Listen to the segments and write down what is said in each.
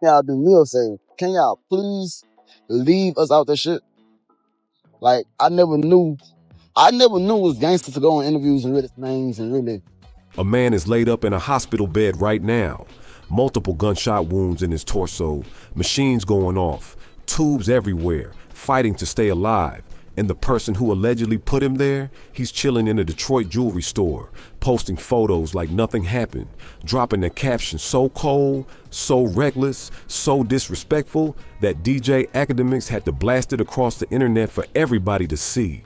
y'all do me a favor. Can y'all please leave us out that shit? Like, I never knew it was gangster to go on interviews and read his names and really. A man is laid up in a hospital bed right now. Multiple gunshot wounds in his torso, machines going off, tubes everywhere, fighting to stay alive. And the person who allegedly put him there, he's chilling in a Detroit jewelry store, posting photos like nothing happened, dropping a caption so cold, so reckless, so disrespectful that DJ Academics had to blast it across the internet for everybody to see.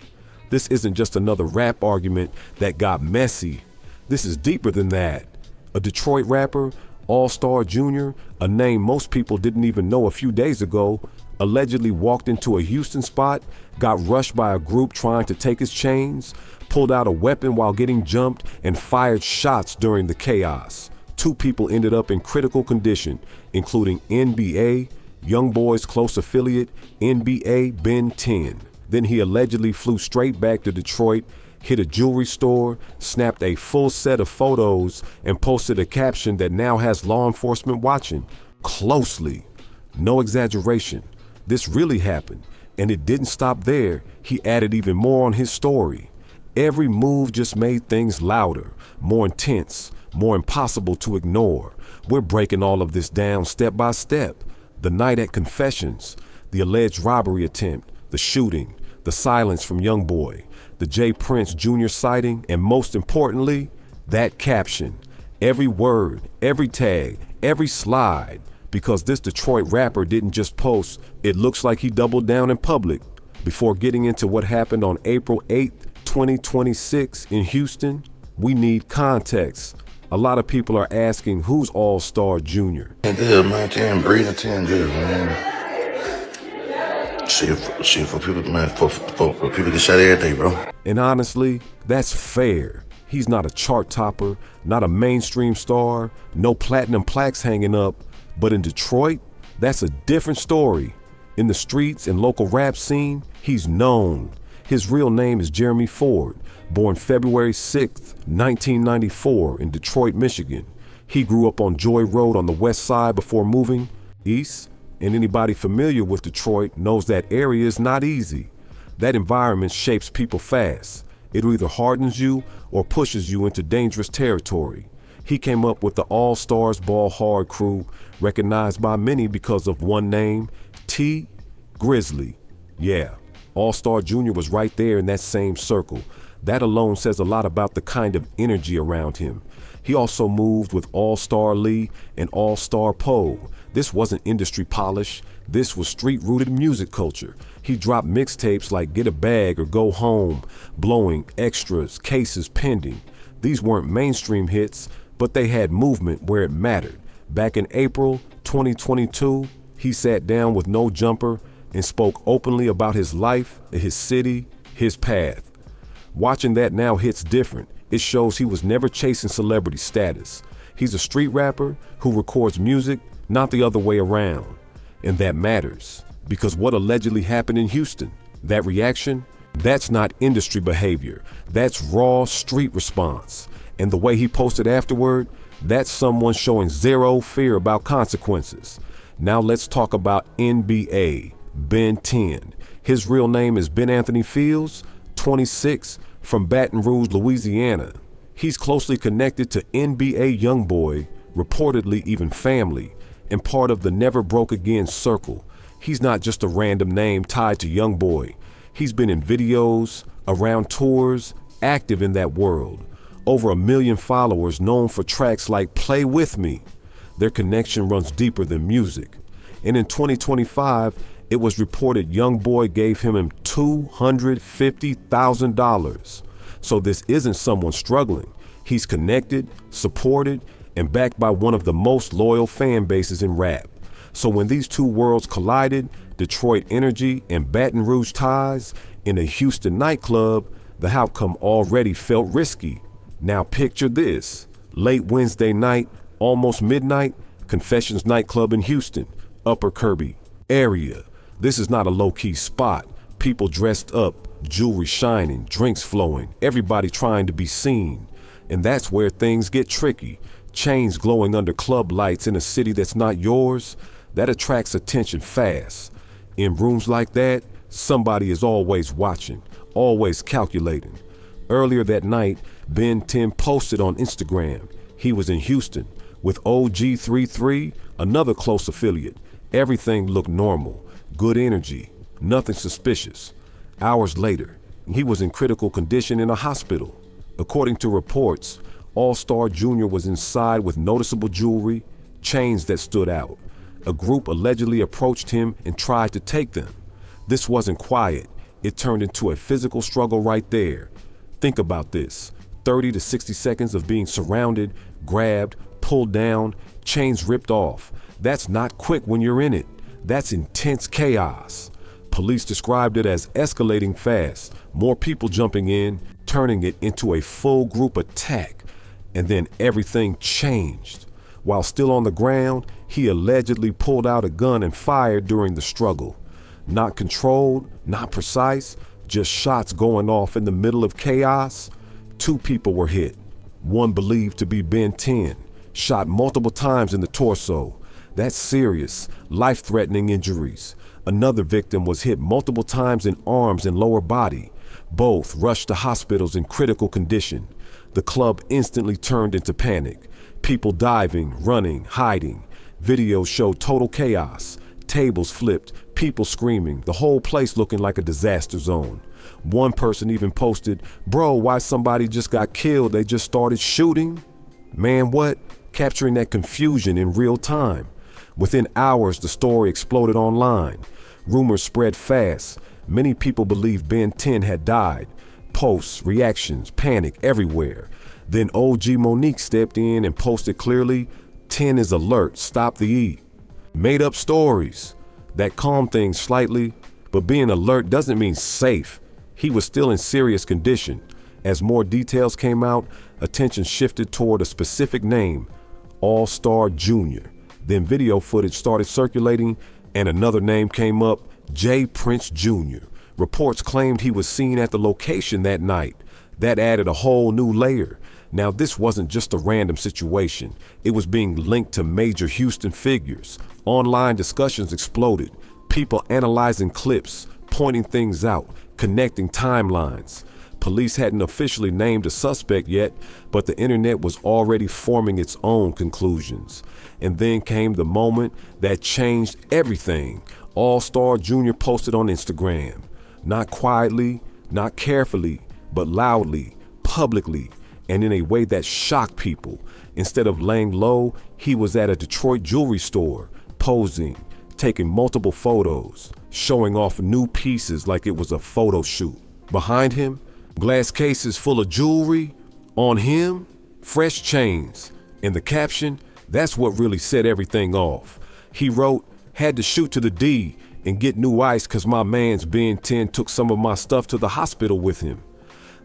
This isn't just another rap argument that got messy. This is deeper than that. A Detroit rapper, All-Star Jr., a name most people didn't even know a few days ago, allegedly walked into a Houston spot, got rushed by a group trying to take his chains, pulled out a weapon while getting jumped, and fired shots during the chaos. 2 people ended up in critical condition, including NBA, Youngboy's close affiliate, NBA Ben 10. Then he allegedly flew straight back to Detroit, hit a jewelry store, snapped a full set of photos, and posted a caption that now has law enforcement watching closely. No exaggeration. This really happened, and it didn't stop there. He added even more on his story. Every move just made things louder, more intense, more impossible to ignore. We're breaking all of this down step by step. The night at Confessions, the alleged robbery attempt, the shooting, the silence from Youngboy, the J. Prince Jr. sighting, and most importantly, that caption. Every word, every tag, every slide. Because this Detroit rapper didn't just post, it looks like he doubled down in public. Before getting into what happened on April 8th, 2026 in Houston, we need context. A lot of people are asking, who's All-Star Jr.? Good, man. 10, breathing 10 good, man. Shit for people, man, for people get shot every day, bro. And honestly, that's fair. He's not a chart topper, not a mainstream star, no platinum plaques hanging up. But in Detroit, that's a different story. In the streets and local rap scene, he's known. His real name is Jeremy Ford, born February 6th, 1994 in Detroit, Michigan. He grew up on Joy Road on the west side before moving east, and anybody familiar with Detroit knows that area is not easy. That environment shapes people fast. It either hardens you or pushes you into dangerous territory. He came up with the All-Stars Ball Hard crew, recognized by many because of one name, T. Grizzly. Yeah, All-Star Jr. was right there in that same circle. That alone says a lot about the kind of energy around him. He also moved with All-Star Lee and All-Star Poe. This wasn't industry polish. This was street-rooted music culture. He dropped mixtapes like Get a Bag or Go Home, blowing extras, cases pending. These weren't mainstream hits, but they had movement where it mattered. Back in April 2022, he sat down with No Jumper and spoke openly about his life, his city, his path. Watching that now hits different. It shows he was never chasing celebrity status. He's a street rapper who records music, not the other way around. And that matters, because what allegedly happened in Houston, that reaction, that's not industry behavior. That's raw street response. And the way he posted afterward, that's someone showing zero fear about consequences. Now let's talk about NBA, Ben 10. His real name is Ben Anthony Fields, 26, from Baton Rouge, Louisiana. He's closely connected to NBA Youngboy, reportedly even family, and part of the Never Broke Again circle. He's not just a random name tied to Youngboy. He's been in videos, around tours, active in that world. Over 1 million followers known for tracks like Play With Me. Their connection runs deeper than music. And in 2025, it was reported Youngboy gave him $250,000. So this isn't someone struggling. He's connected, supported, and backed by one of the most loyal fan bases in rap. So when these two worlds collided, Detroit energy and Baton Rouge ties, in a Houston nightclub, the outcome already felt risky. Now picture this, late Wednesday night, almost midnight, Confessions nightclub in Houston, Upper Kirby area. This is not a low-key spot. People dressed up, jewelry shining, drinks flowing, everybody trying to be seen. And that's where things get tricky. Chains glowing under club lights in a city that's not yours. That attracts attention fast. In rooms like that, somebody is always watching, always calculating. Earlier that night, Ben 10 posted on Instagram. He was in Houston with OG33, another close affiliate. Everything looked normal, good energy, nothing suspicious. Hours later, he was in critical condition in a hospital. According to reports, All-Star Jr. was inside with noticeable jewelry, chains that stood out. A group allegedly approached him and tried to take them. This wasn't quiet. It turned into a physical struggle right there. Think about this. 30 to 60 seconds of being surrounded, grabbed, pulled down, chains ripped off. That's not quick when you're in it. That's intense chaos. Police described it as escalating fast, more people jumping in, turning it into a full group attack. And then everything changed. While still on the ground, he allegedly pulled out a gun and fired during the struggle. Not controlled, not precise, just shots going off in the middle of chaos. 2 people were hit. One believed to be Ben 10, shot multiple times in the torso. That's serious, life-threatening injuries. Another victim was hit multiple times in arms and lower body. Both rushed to hospitals in critical condition. The club instantly turned into panic. People diving, running, hiding. Videos showed total chaos. Tables flipped, people screaming, the whole place looking like a disaster zone. One person even posted, "Bro, why somebody just got killed? They just started shooting?" Man, what? Capturing that confusion in real time. Within hours, the story exploded online. Rumors spread fast. Many people believed Ben 10 had died. Posts, reactions, panic everywhere. Then OG Monique stepped in and posted clearly, 10 is alert, stop the E. Made up stories that calmed things slightly, but being alert doesn't mean safe. He was still in serious condition. As more details came out, attention shifted toward a specific name, All-Star Jr. Then video footage started circulating and another name came up, J. Prince Jr. Reports claimed he was seen at the location that night. That added a whole new layer. Now, this wasn't just a random situation. It was being linked to major Houston figures. Online discussions exploded. People analyzing clips, pointing things out, connecting timelines. Police hadn't officially named a suspect yet, but the internet was already forming its own conclusions. And then came the moment that changed everything. All-Star Jr. posted on Instagram. Not quietly, not carefully, but loudly, publicly, and in a way that shocked people. Instead of laying low, he was at a Detroit jewelry store, posing, taking multiple photos, showing off new pieces like it was a photo shoot. Behind him, glass cases full of jewelry. On him, fresh chains. And the caption, that's what really set everything off. He wrote, "Had to shoot to the D and get new ice cause my man's Ben 10 took some of my stuff to the hospital with him."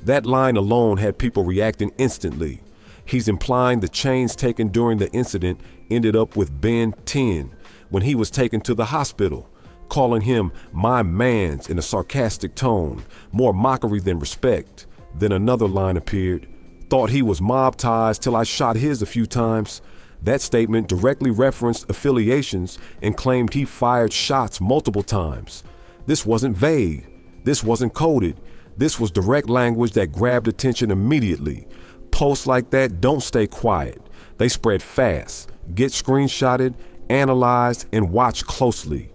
That line alone had people reacting instantly. He's implying the chains taken during the incident ended up with Ben 10 when he was taken to the hospital, calling him my man's in a sarcastic tone, more mockery than respect. Then another line appeared, "Thought he was mob ties till I shot his a few times." That statement directly referenced affiliations and claimed he fired shots multiple times. This wasn't vague. This wasn't coded. This was direct language that grabbed attention immediately. Posts like that don't stay quiet. They spread fast, get screenshotted, analyzed, and watched closely.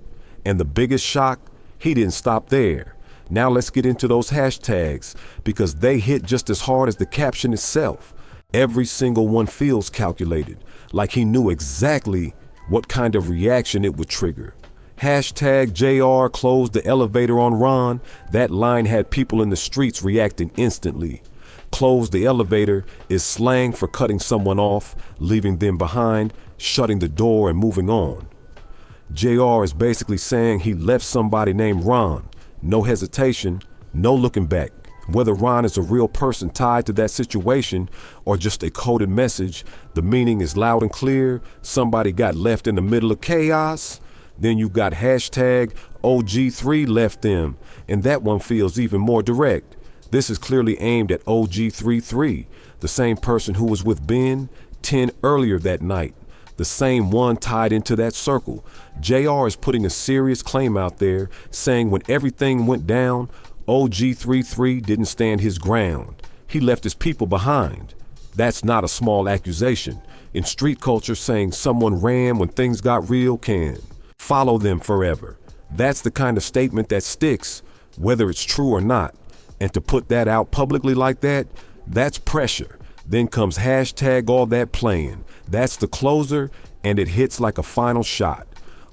And the biggest shock, he didn't stop there. Now let's get into those hashtags, because they hit just as hard as the caption itself. Every single one feels calculated, like he knew exactly what kind of reaction it would trigger. Hashtag JR closed the elevator on Ron. That line had people in the streets reacting instantly. Close the elevator is slang for cutting someone off, leaving them behind, shutting the door and moving on. JR is basically saying he left somebody named Ron. No hesitation, no looking back. Whether Ron is a real person tied to that situation or just a coded message, the meaning is loud and clear. Somebody got left in the middle of chaos. Then you got hashtag OG3 left them, and that one feels even more direct. This is clearly aimed at OG33, the same person who was with Ben 10 earlier that night. the same one tied into that circle. JR is putting a serious claim out there, saying when everything went down, OG33 didn't stand his ground. He left his people behind. That's not a small accusation. In street culture, saying someone ran when things got real can follow them forever. That's the kind of statement that sticks, whether it's true or not. And to put that out publicly like that, that's pressure. Then comes hashtag all that playing. That's the closer, and it hits like a final shot.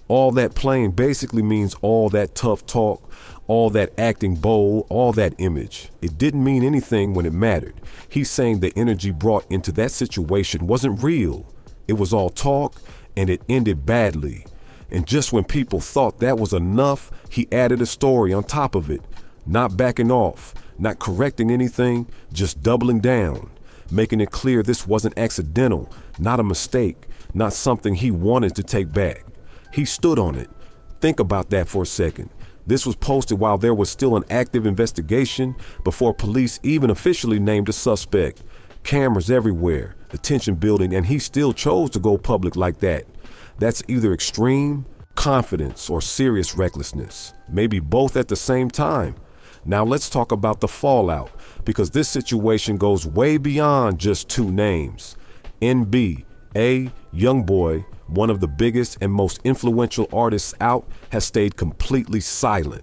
All that playing basically means all that tough talk, all that acting bold, all that image. It didn't mean anything when it mattered. He's saying the energy brought into that situation wasn't real. It was all talk, and it ended badly. And just when people thought that was enough, he added a story on top of it. Not backing off, not correcting anything, just doubling down, making it clear this wasn't accidental, not a mistake, not something he wanted to take back. He stood on it. Think about that for a second. This was posted while there was still an active investigation, before police even officially named a suspect. Cameras everywhere, attention building, and he still chose to go public like that. That's either extreme confidence or serious recklessness, maybe both at the same time. Now let's talk about the fallout, because this situation goes way beyond just two names. NB, Youngboy, one of the biggest and most influential artists out, has stayed completely silent.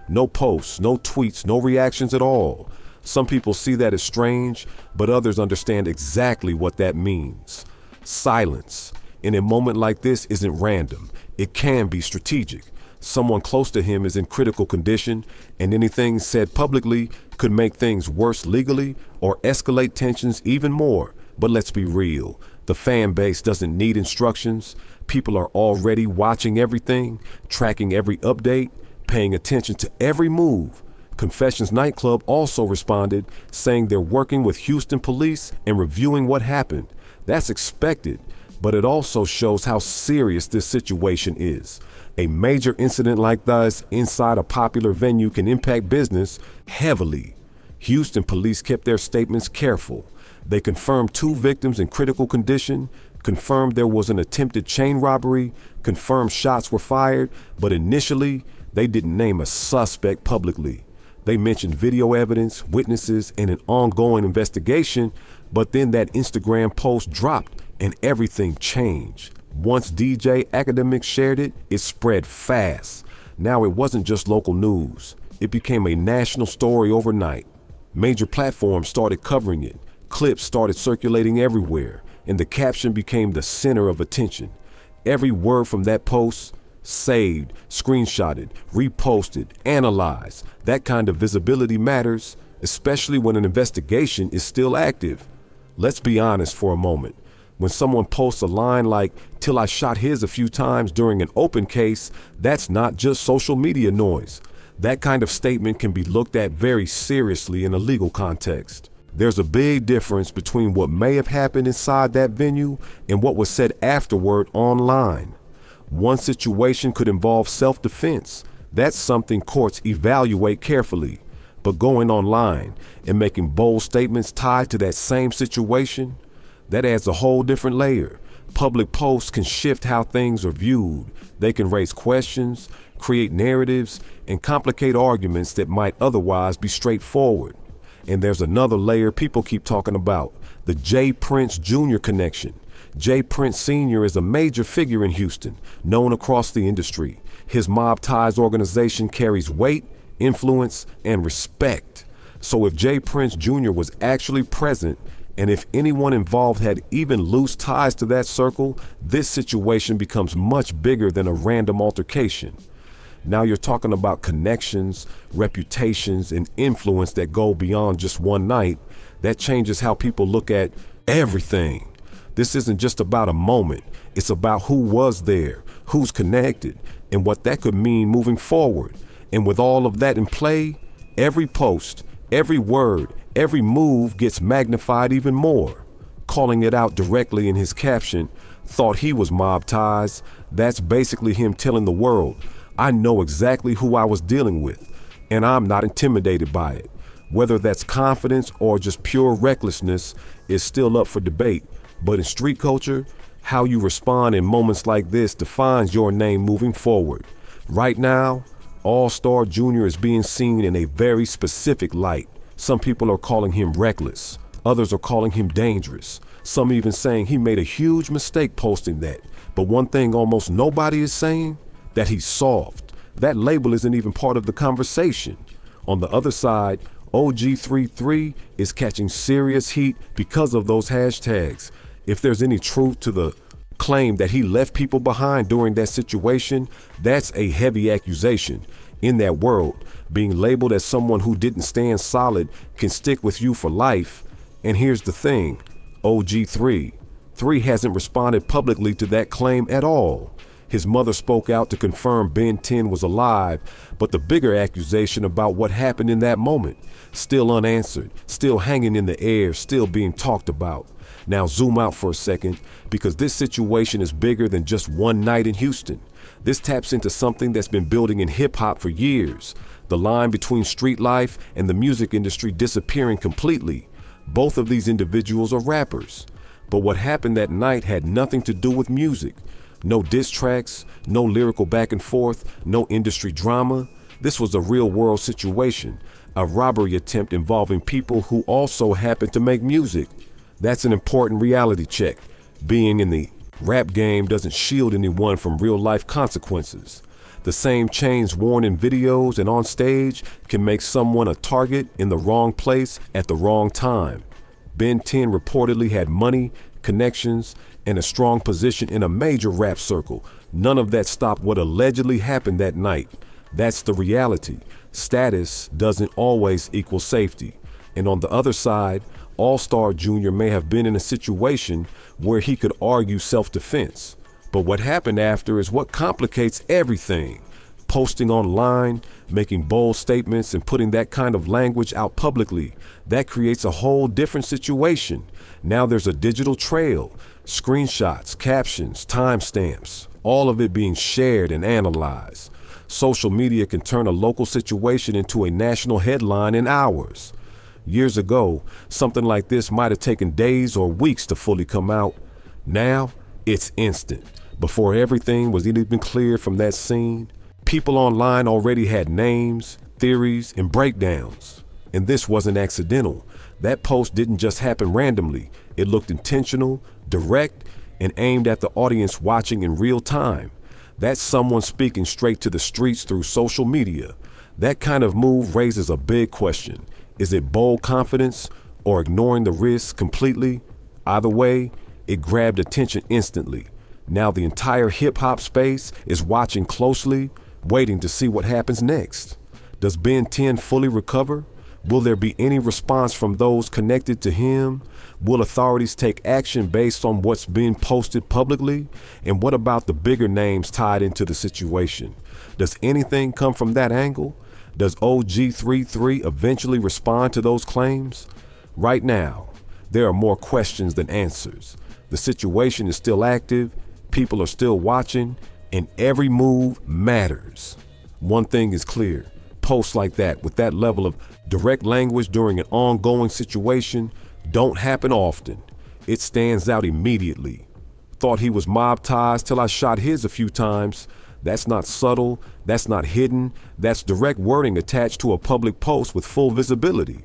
No posts, no tweets, no reactions at all. Some people see that as strange, but others understand exactly what that means. Silence, in a moment like this, isn't random. It can be strategic. Someone close to him is in critical condition, and anything said publicly could make things worse legally or escalate tensions even more. But let's be real. The fan base doesn't need instructions. People are already watching everything, tracking every update, paying attention to every move. Confessions Nightclub also responded, saying they're working with Houston police and reviewing what happened. That's expected, but it also shows how serious this situation is. A major incident like this inside a popular venue can impact business heavily. Houston police kept their statements careful. They confirmed 2 victims in critical condition, confirmed there was an attempted chain robbery, confirmed shots were fired, but initially, they didn't name a suspect publicly. They mentioned video evidence, witnesses, and an ongoing investigation, but then that Instagram post dropped and everything changed. Once DJ Academics shared it, it spread fast. Now it wasn't just local news. It became a national story overnight. Major platforms started covering it. Clips started circulating everywhere, and the caption became the center of attention. Every word from that post, saved, screenshotted, reposted, analyzed. That kind of visibility matters, especially when an investigation is still active. Let's be honest for a moment. When someone posts a line like, "till I shot his a few times" during an open case, that's not just social media noise. That kind of statement can be looked at very seriously in a legal context. There's a big difference between what may have happened inside that venue and what was said afterward online. One situation could involve self-defense. That's something courts evaluate carefully. But going online and making bold statements tied to that same situation, that adds a whole different layer. Public posts can shift how things are viewed. They can raise questions, create narratives, and complicate arguments that might otherwise be straightforward. And there's another layer people keep talking about, the J. Prince Jr. connection. J. Prince Sr. is a major figure in Houston, known across the industry. His mob ties organization carries weight, influence, and respect. So if J. Prince Jr. was actually present, and if anyone involved had even loose ties to that circle, this situation becomes much bigger than a random altercation. Now you're talking about connections, reputations, and influence that go beyond just one night. That changes how people look at everything. This isn't just about a moment. It's about who was there, who's connected, and what that could mean moving forward. And with all of that in play, every post, every word, every move gets magnified even more. Calling it out directly in his caption, "thought he was mob ties," that's basically him telling the world, I know exactly who I was dealing with, and I'm not intimidated by it. Whether that's confidence or just pure recklessness is still up for debate, but in street culture, How you respond in moments like this defines your name moving forward. Right now, All-Star Jr. is being seen in a very specific light. Some people are calling him reckless. Others are calling him dangerous. Some even saying he made a huge mistake posting that. But one thing almost nobody is saying, that he's soft. That label isn't even part of the conversation. On the other side, OG33 is catching serious heat because of those hashtags. If there's any truth to the claim that he left people behind during that situation, that's a heavy accusation. In that world, being labeled as someone who didn't stand solid can stick with you for life. And here's the thing, OG3 hasn't responded publicly to that claim at all. His mother spoke out to confirm Ben 10 was alive, but the bigger accusation about what happened in that moment, still unanswered, still hanging in the air, still being talked about. Now zoom out for a second, because this situation is bigger than just one night in Houston. This taps into something that's been building in hip-hop for years. The line between street life and the music industry disappearing completely. Both of these individuals are rappers. But what happened that night had nothing to do with music. No diss tracks, no lyrical back and forth, no industry drama. This was a real-world situation, a robbery attempt involving people who also happen to make music. That's an important reality check. Being in the rap game doesn't shield anyone from real-life consequences. The same chains worn in videos and on stage can make someone a target in the wrong place at the wrong time. Ben 10 reportedly had money, connections, and a strong position in a major rap circle. None of that stopped what allegedly happened that night. That's the reality. Status doesn't always equal safety. And on the other side, All-Star Jr. may have been in a situation where he could argue self-defense. But what happened after is what complicates everything. Posting online, making bold statements, and putting that kind of language out publicly, that creates a whole different situation. Now there's a digital trail, screenshots, captions, timestamps, all of it being shared and analyzed. Social media can turn a local situation into a national headline in hours. Years ago, something like this might have taken days or weeks to fully come out. Now, it's instant. Before everything was even cleared from that scene, people online already had names, theories, and breakdowns. And this wasn't accidental. That post didn't just happen randomly. It looked intentional, direct, and aimed at the audience watching in real time. That's someone speaking straight to the streets through social media. That kind of move raises a big question. Is it bold confidence or ignoring the risks completely? Either way, it grabbed attention instantly. Now the entire hip-hop space is watching closely, waiting to see what happens next. Does Ben 10 fully recover? Will there be any response from those connected to him? Will authorities take action based on what's being posted publicly? And what about the bigger names tied into the situation? Does anything come from that angle? Does OG33 eventually respond to those claims? Right now, there are more questions than answers. The situation is still active, people are still watching, and every move matters. One thing is clear, posts like that with that level of direct language during an ongoing situation don't happen often. It stands out immediately. Thought he was mob ties till I shot his a few times. That's not subtle, that's not hidden, that's direct wording attached to a public post with full visibility.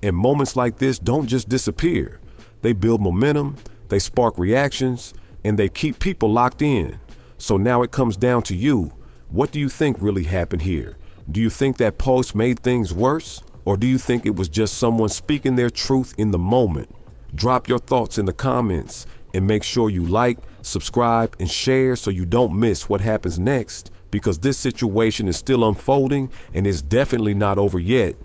And moments like this don't just disappear. They build momentum, they spark reactions, and they keep people locked in. So now it comes down to you. What do you think really happened here? Do you think that post made things worse? Or do you think it was just someone speaking their truth in the moment? Drop your thoughts in the comments and make sure you like, subscribe, and share so you don't miss what happens next, because this situation is still unfolding and it's definitely not over yet.